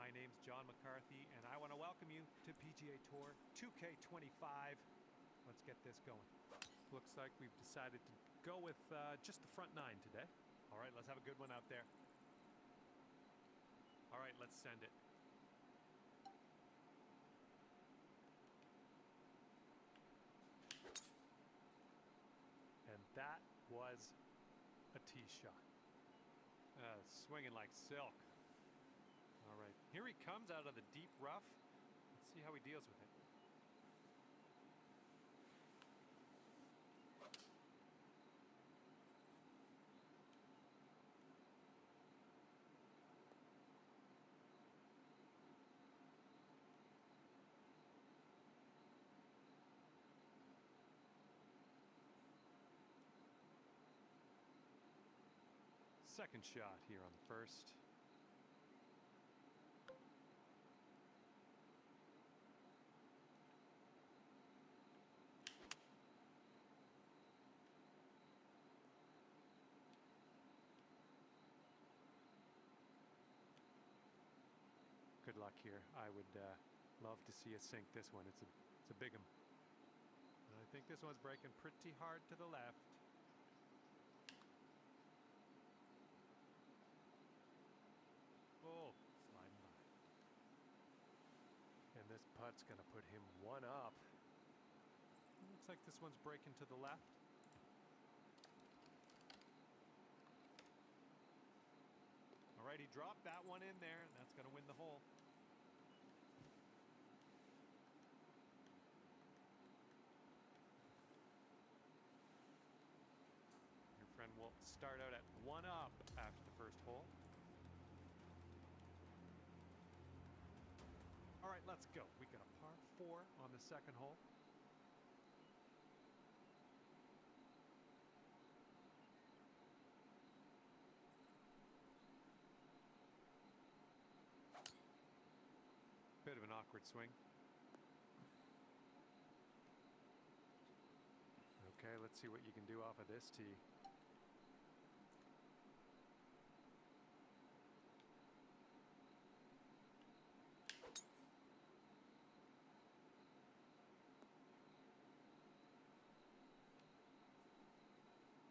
My name's John McCarthy, and I want to welcome you to PGA Tour 2K25. Let's get this going. Looks like we've decided to go with just the front nine today. All right, let's have a good one out there. All right, let's send it. And that was a tee shot. Swinging like silk. All right, here he comes out of the deep rough. Let's see how he deals with it. Second shot here on the first. Good luck here. I would love to see us sink this one. It's a big one. I think this one's breaking pretty hard to the left. Oh, sliding by. And this putt's gonna put him one up. Looks like this one's breaking to the left. All right, he dropped that one in there, and that's gonna win the hole. Your friend will start out at one up after the first hole. All right, let's go. We got a par 4 on the second hole. Bit of an awkward swing. Okay, let's see what you can do off of this tee.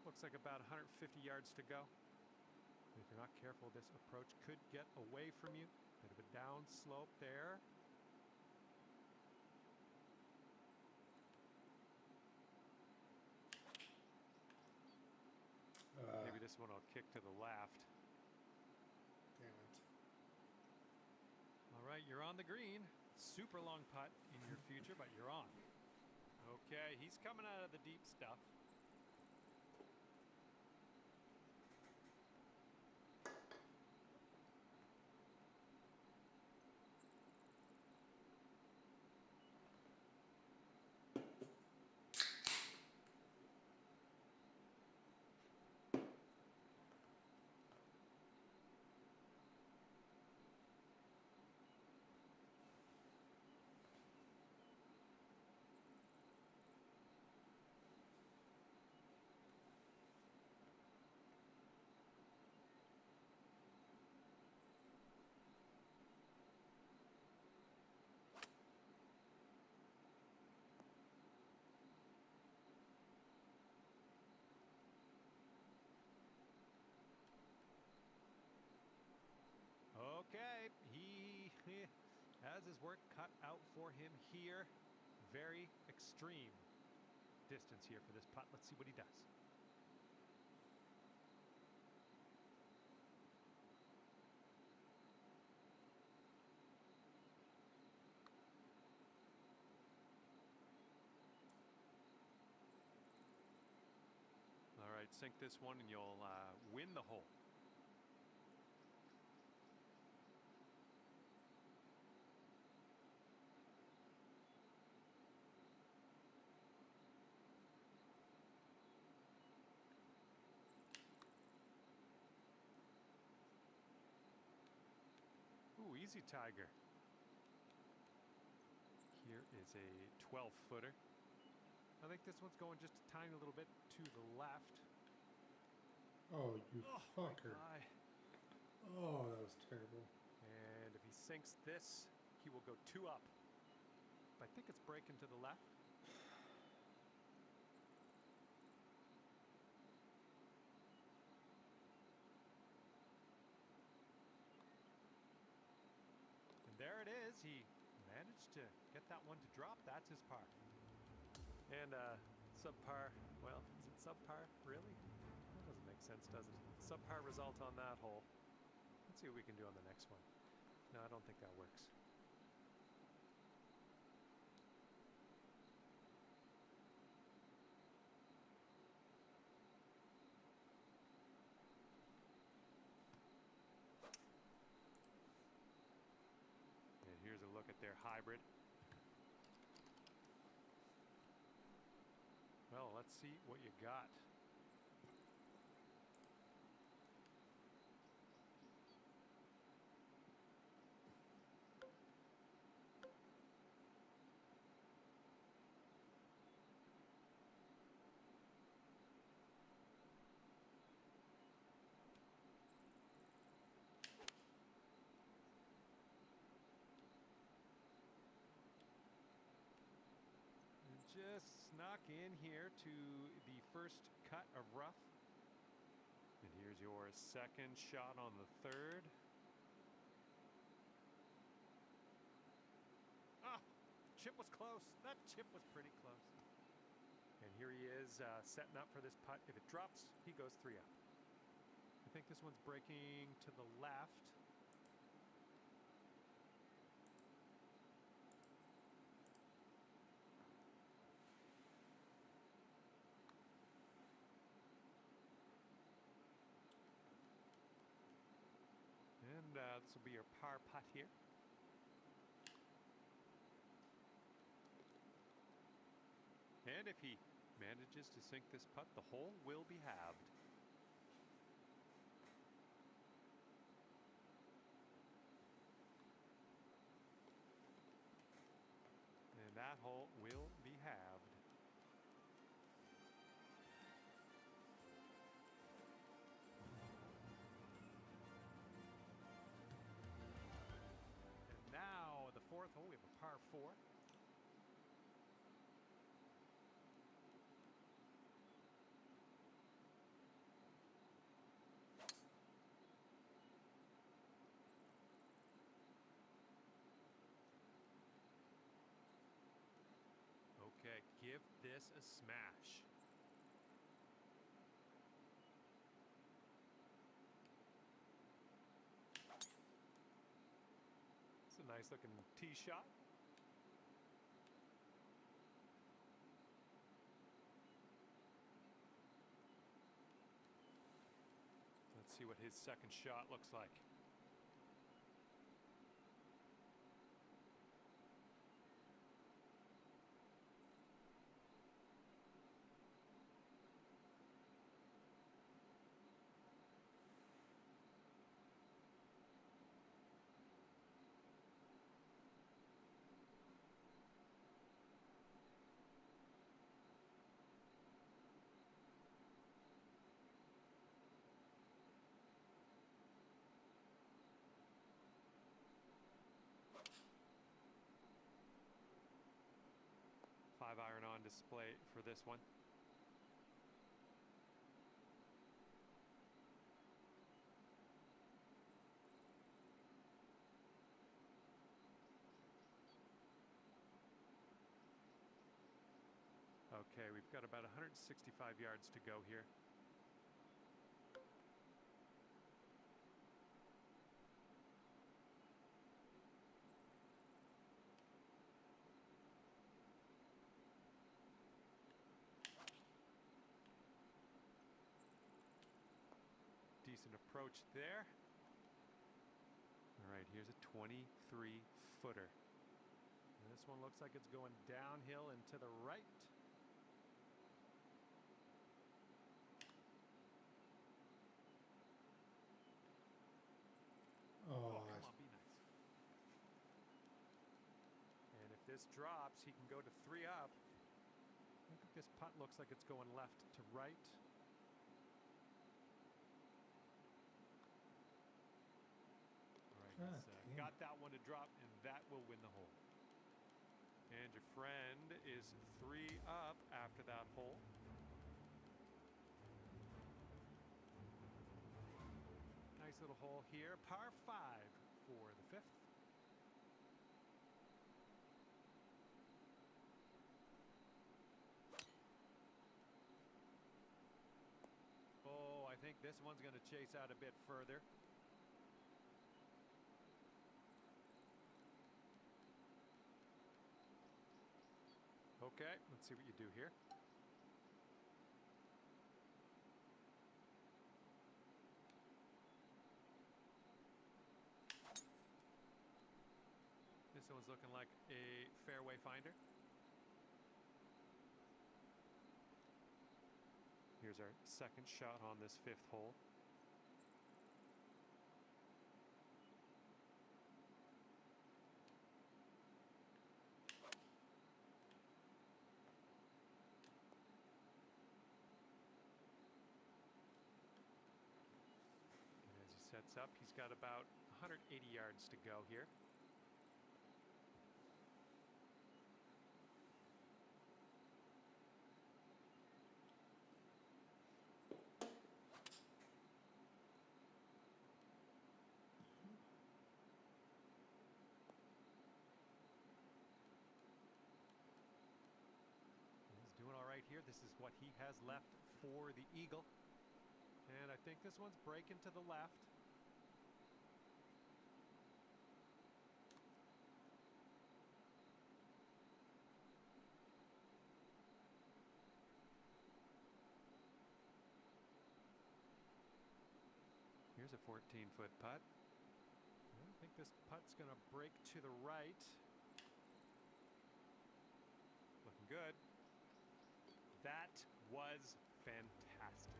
Looks like about 150 yards to go. If you're not careful, this approach could get away from you. Bit of a down slope there. Maybe this one will kick to the left. Damn it. All right, you're on the green. Super long putt in your future, but you're on. Okay, he's coming out of the deep stuff. Okay, he has his work cut out for him here. Very extreme distance here for this putt. Let's see what he does. All right, sink this one and you'll win the hole. Ooh, easy Tiger. Here is a 12-footer. I think this one's going just a tiny little bit to the left. Oh, you fucker. Oh, that was terrible. And if he sinks this, he will go 2 up. I think it's breaking to the left. And there it is. He managed to get that one to drop. That's his par. And subpar, well, is it subpar? Really? That doesn't make sense, does it? Subpar result on that hole. Let's see what we can do on the next one. No, I don't think that works. And here's a look at their hybrid. Well, let's see what you got. Just snuck in here to the first cut of rough. And here's your second shot on the third. Ah, chip was close. That chip was pretty close. And here he is setting up for this putt. If it drops, he goes 3 up. I think this one's breaking to the left. And this will be your par putt here. And if he manages to sink this putt, the hole will be halved. And that hole will be halved. Now, the fourth hole, we have a par 4. Okay, give this a smash. It's a nice looking tee shot. Let's see what his second shot looks like. Iron on display for this one. Okay, we've got about 165 yards to go here. Decent approach there. All right, here's a 23-footer. This one looks like it's going downhill and to the right. Oh, come on, be nice. And if this drops, he can go to 3 up. I think this putt looks like it's going left to right. He's got that one to drop, and that will win the hole. And your friend is 3 up after that hole. Nice little hole here. Par 5 for the 5th. Oh, I think this one's going to chase out a bit further. Okay, let's see what you do here. This one's looking like a fairway finder. Here's our second shot on this 5th hole. Sets up. He's got about 180 yards to go here. He's doing all right here. This is what he has left for the eagle. And I think this one's breaking to the left. Here's a 14-foot putt. I think this putt's going to break to the right. Looking good. That was fantastic.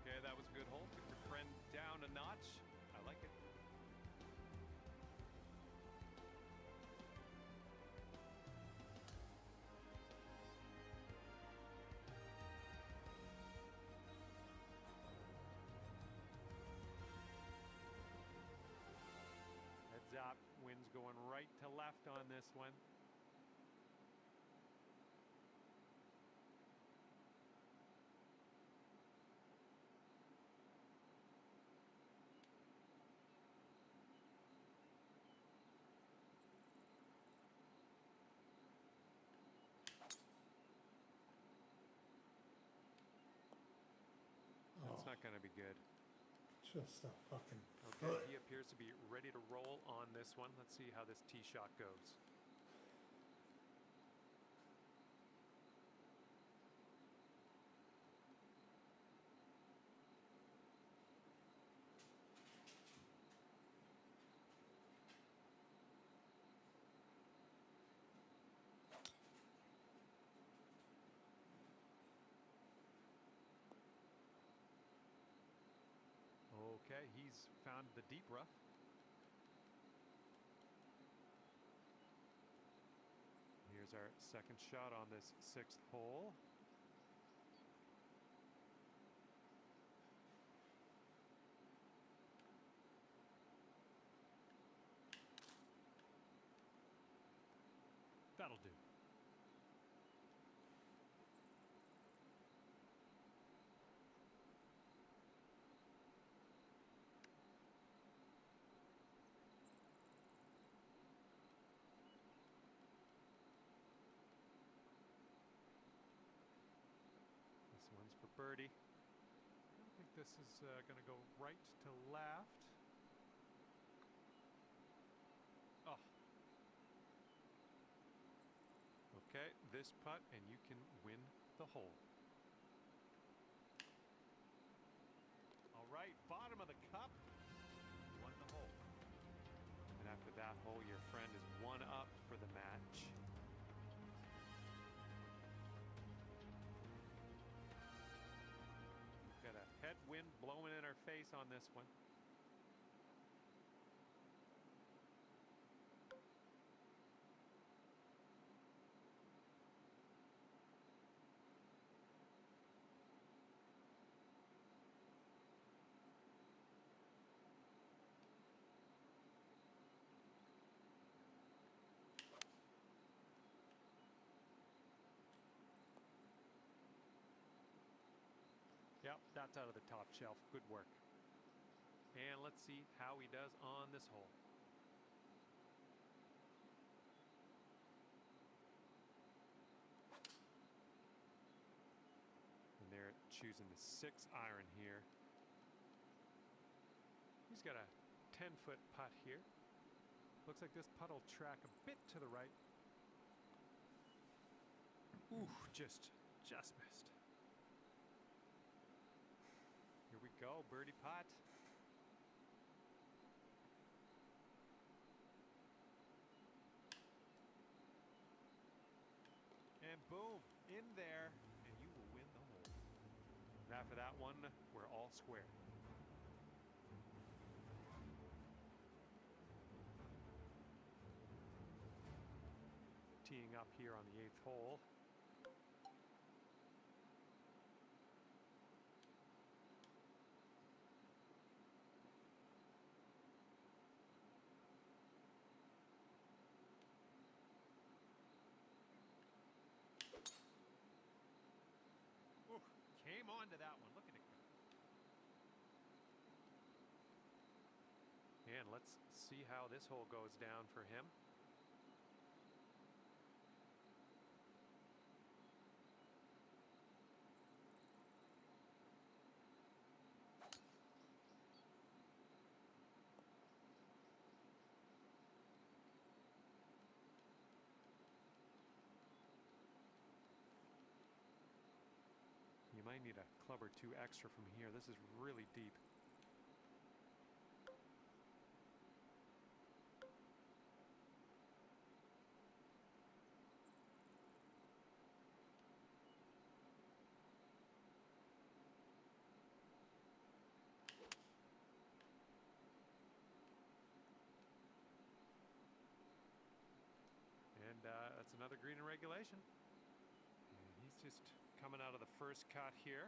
Okay, that was a good hole. Took your friend down a notch. I like it. Heads up. Wind's going right to left on this one. That's not going to be good. Just a fucking Okay, foot. he appears to be ready to roll on this one. Let's see how this tee shot goes. Okay, he's found the deep rough. Here's our second shot on this 6th hole. That'll do. For birdie. I don't think this is going to go right to left. Oh. Okay, this putt and you can win the hole. All right, bottom of the cup. Won the hole. And after that hole, your friend is 1 up for the match. Headwind blowing in our face on this one. Yep, that's out of the top shelf. Good work. And let's see how he does on this hole. And they're choosing the 6-iron here. He's got a 10-foot putt here. Looks like this putt will track a bit to the right. Ooh, just missed. Here we go, birdie putt. And boom, in there, and you will win the hole. And after that one, we're all square. Teeing up here on the 8th hole. Ooh, came onto that one. Look at it go. And let's see how this hole goes down for him. You might need a club or two extra from here. This is really deep. And that's another green in regulation. And he's just coming out of the first cut here.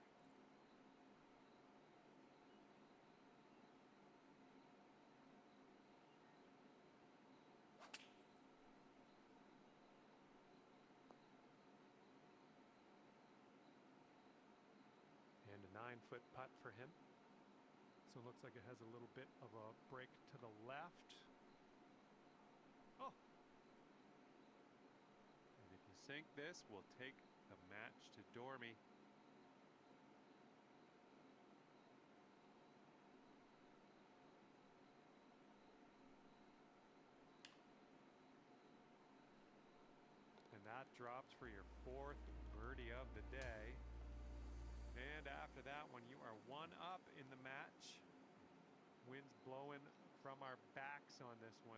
And a 9-foot putt for him. So it looks like it has a little bit of a break to the left. Oh! And if you sink this, we'll take the match to Dormy. And that drops for your 4th birdie of the day. And after that one, you are 1 up in the match. Wind's blowing from our backs on this one.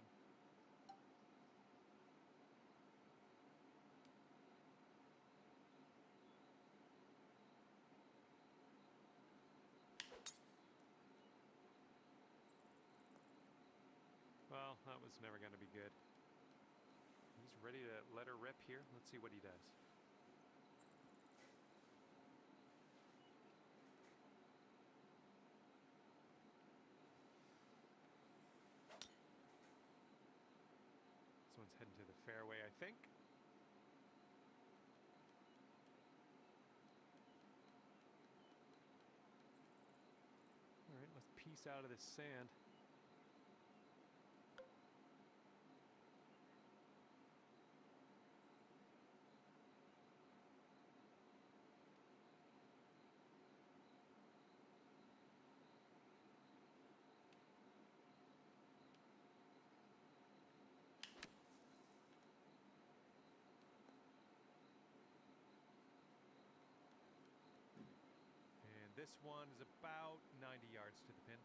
Well, that was never going to be good. He's ready to let her rip here. Let's see what he does. This one's heading to the fairway, I think. All right, let's piece out of this sand. This one is about 90 yards to the pin.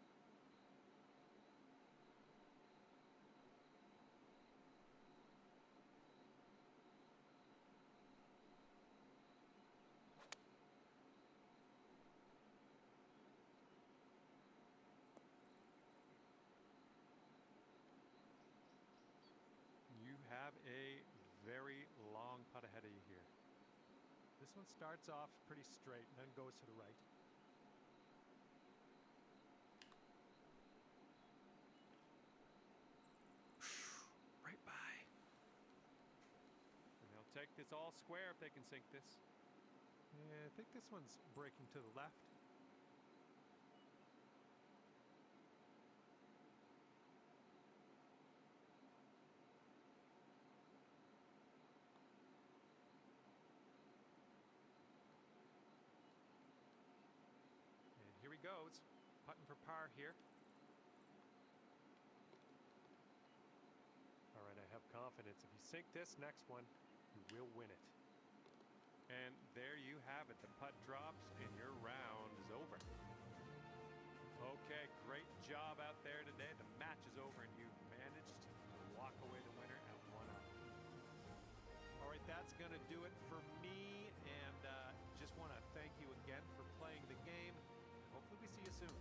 You have a very long putt ahead of you here. This one starts off pretty straight and then goes to the right. Right by. And they'll take this all square if they can sink this. Yeah, I think this one's breaking to the left. goes, putting for par here. All right, I have confidence. If you sink this next one, you will win it. And there you have it. The putt drops and your round is over. Okay, great job out there today. The match is over and you've managed to walk away the winner at 1 up. All right, that's going to do it for me. And just want to thank you again for playing the game. Hopefully we see you soon.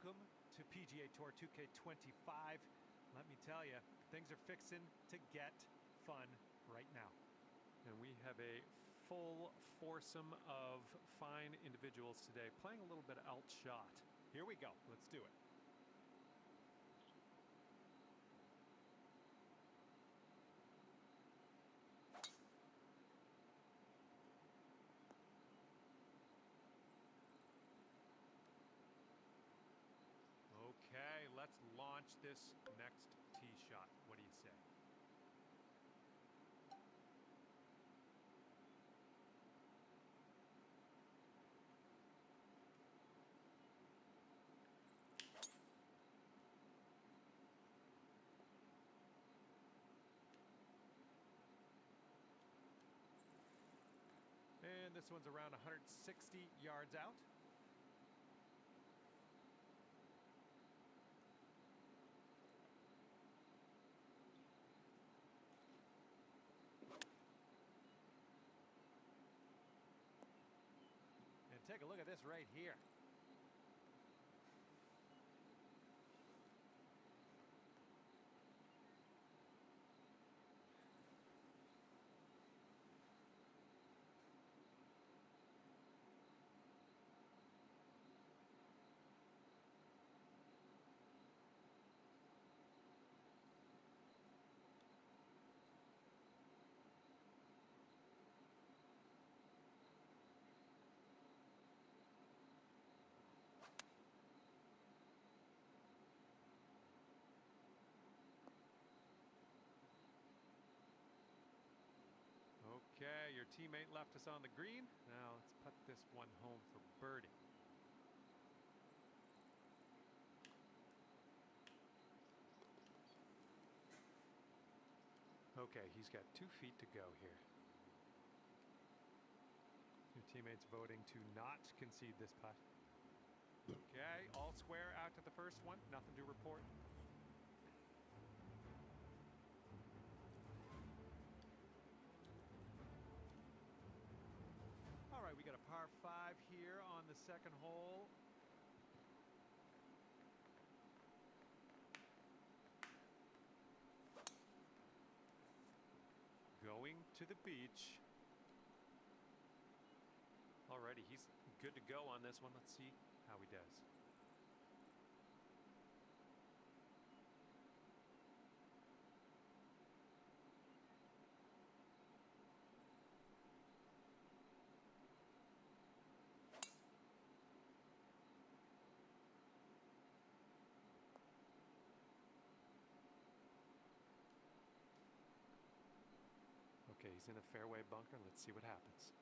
welcome to PGA Tour 2K25. Let me tell you, things are fixing to get fun right now. And we have a full foursome of fine individuals today playing a little bit of alt shot. Here we go. Let's do it. Okay, let's launch this next tee shot. What do you say? And this one's around 160 yards out. And take a look at this right here. Okay, your teammate left us on the green. Now let's put this one home for birdie. Okay, he's got 2 feet to go here. Your teammate's voting to not concede this putt. Okay, all square out to the first one. Nothing to report. All right, we got a par 5 here on the second hole. Going to the beach. Alrighty, he's good to go on this one. Let's see how he does. Okay, he's in a fairway bunker. Let's see what happens.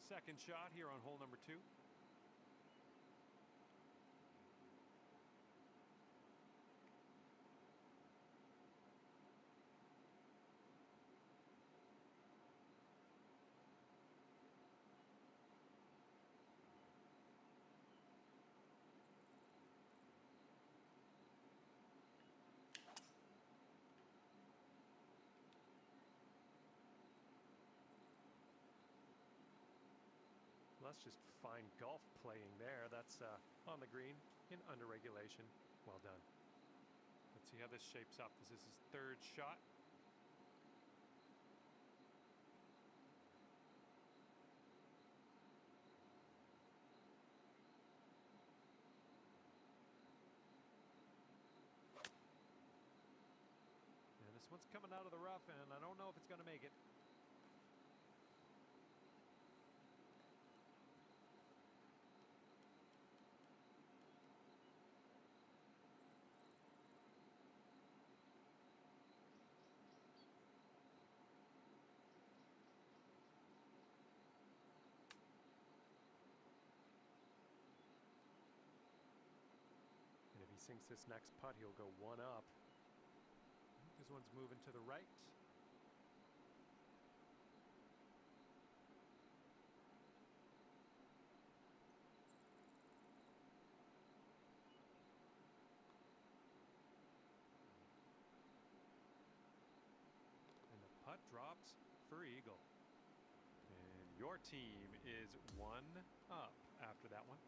Second shot here on hole number 2. Let's just find golf playing there. That's on the green in under regulation. Well done. Let's see how this shapes up. This is his third shot. And this one's coming out of the rough, and I don't know if it's going to make it. sinks this next putt, he'll go one up. This one's moving to the right. And the putt drops for eagle. And your team is one up after that one.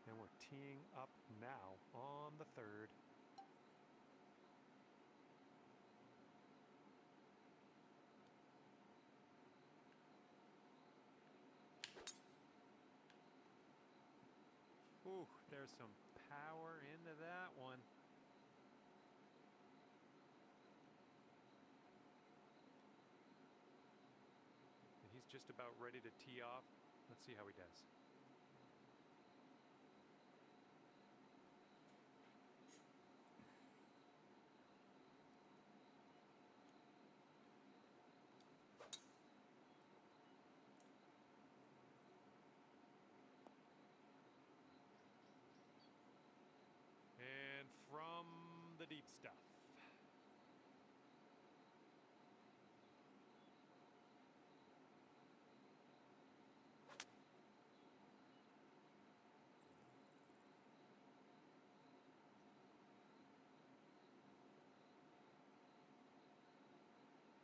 And we're teeing up now on the third. Ooh, there's some power into that one. And he's just about ready to tee off. Let's see how he does. And from the deep stuff.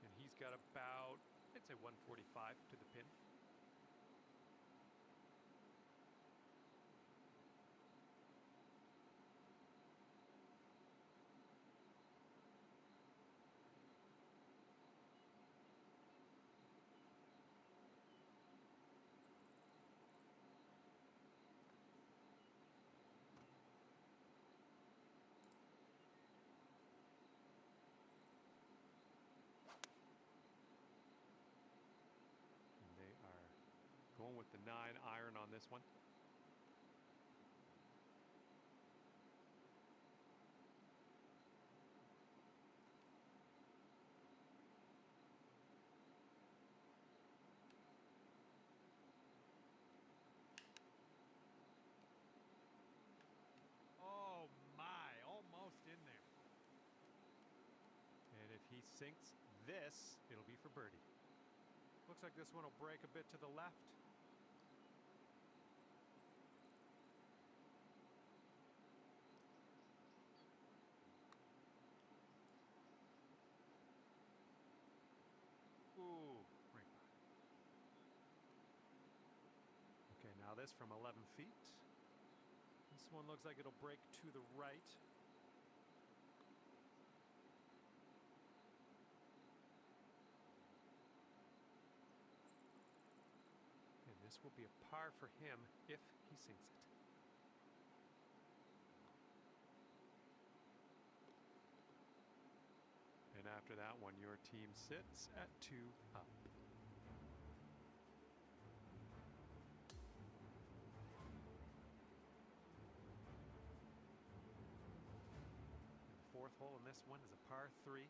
And he's got about, I'd say 145 to the pin. Going with the 9-iron on this one. Oh my, almost in there. And if he sinks this, it'll be for birdie. Looks like this one will break a bit to the left. Ooh, right by. Okay, now this from 11 feet. This one looks like it'll break to the right. And this will be a par for him if he sinks it. And after that one, your team sits at 2 up. And the fourth hole in this one is a par 3.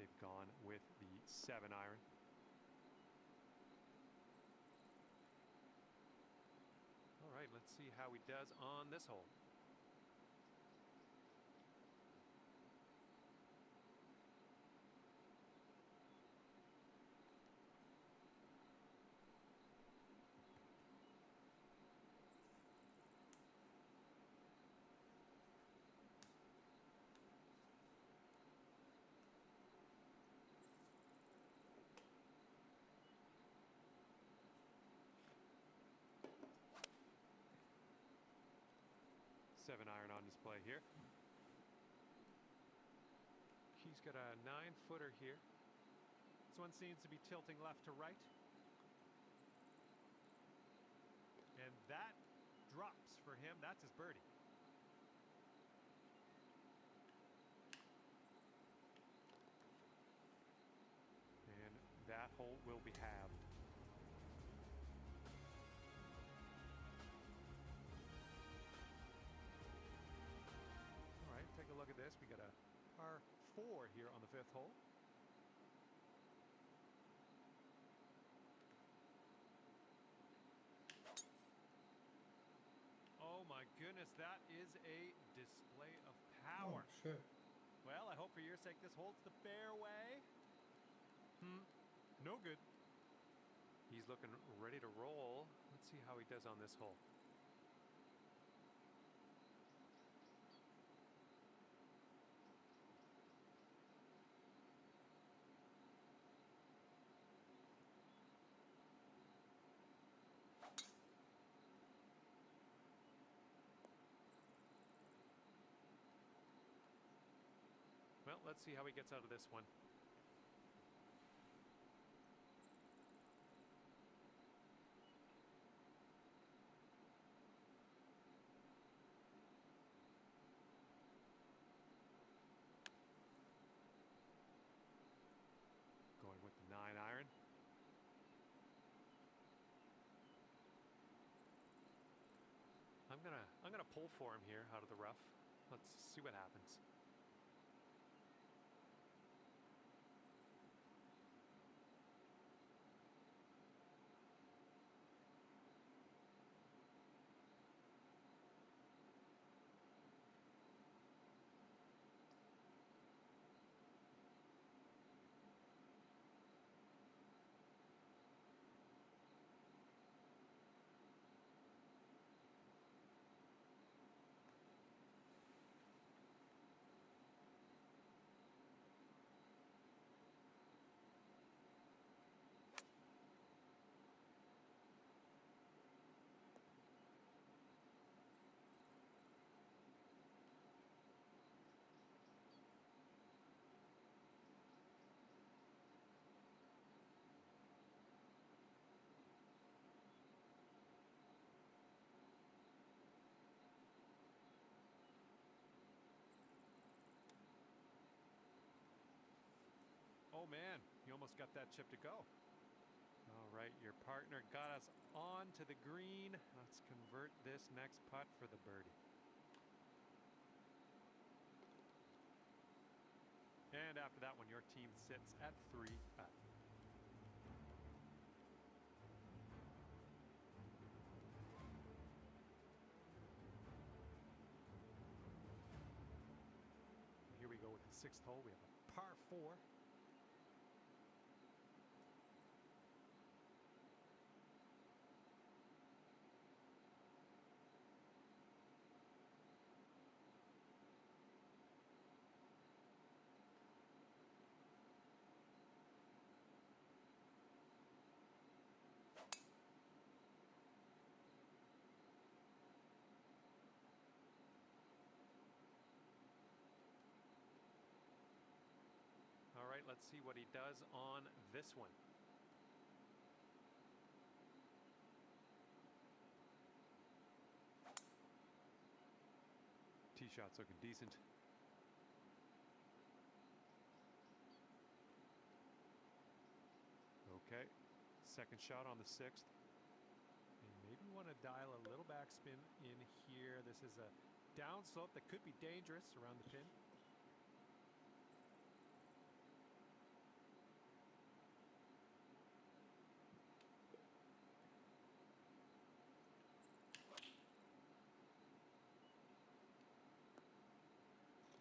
They've gone with the 7-iron. All right, let's see how he does on this hole. Seven iron on display here. He's got a 9-footer here. This one seems to be tilting left to right. And that drops for him. That's his birdie. And that hole will be halved. All right, take a look at this. We got a par 4 here on the 5th hole. Oh my goodness, that is a display of power. Oh, shit. Well, I hope for your sake this holds the fairway. No good. He's looking ready to roll. Let's see how he does on this hole. Well, let's see how he gets out of this one. Going with the 9-iron. I'm gonna pull for him here out of the rough. Let's see what happens. Oh man, you almost got that chip to go. All right, your partner got us on to the green. Let's convert this next putt for the birdie. And after that one, your team sits at 3 up. Here we go with the 6th hole. We have a par 4. All right, let's see what he does on this one. Tee shot's looking decent. Okay, 2nd shot on the 6th. And maybe want to dial a little backspin in here. This is a downslope that could be dangerous around the pin.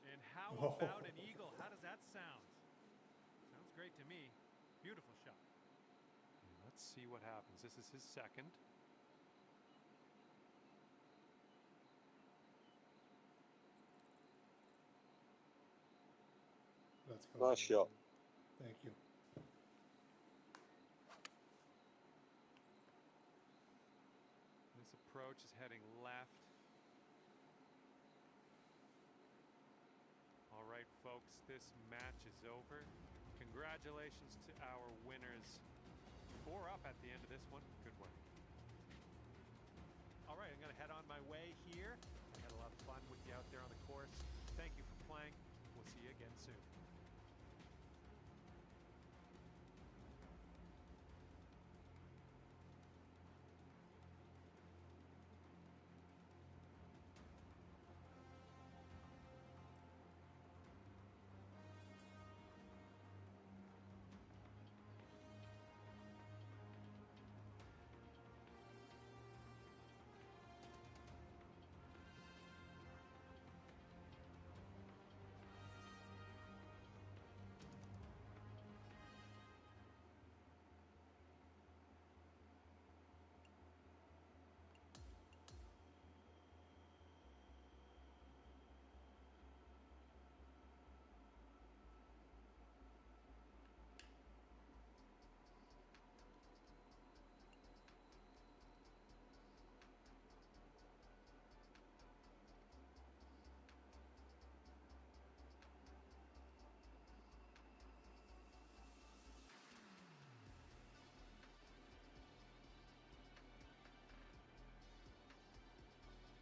And how about an eagle? How does that sound? Sounds great to me. Beautiful shot. And let's see what happens. This is his 2nd. Let's go. Nice shot. Thank you. This approach is heading left. All right, folks, this match is over. Congratulations to our winners. 4 up at the end of this one. Good work. All right, I'm going to head on my way here. I had a lot of fun with you out there on the course. Thank you for playing. We'll see you again soon.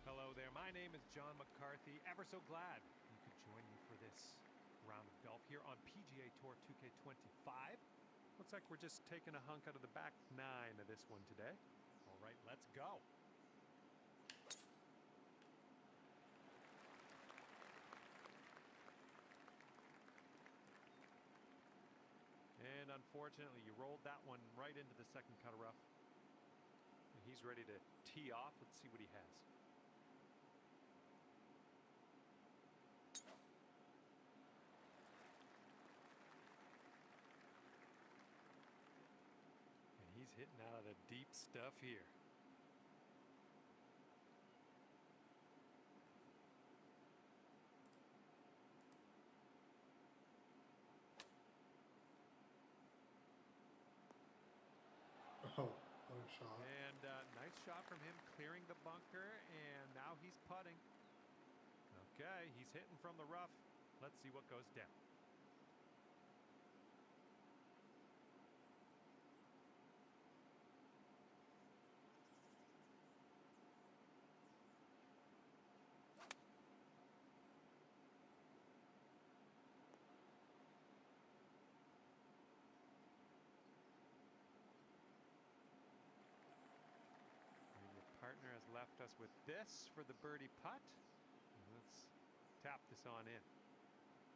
Hello there, my name is John McCarthy. Ever so glad you could join me for this round of golf here on PGA Tour 2K25. Looks like we're just taking a hunk out of the back 9 of this one today. All right, let's go. And unfortunately, you rolled that one right into the second cut of rough. And he's ready to tee off. Let's see what he has. He's hitting out of the deep stuff here. Oh, what a shot. And nice shot from him clearing the bunker, and now he's putting. Okay, he's hitting from the rough. Let's see what goes down. Partner has left us with this for the birdie putt. Let's tap this on in.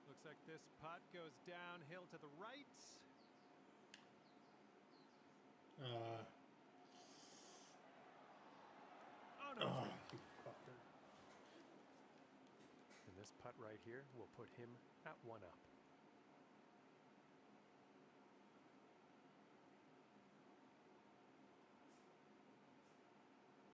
Looks like this putt goes downhill to the right. Oh, no. Oh, you fucker. And this putt right here will put him at 1 up.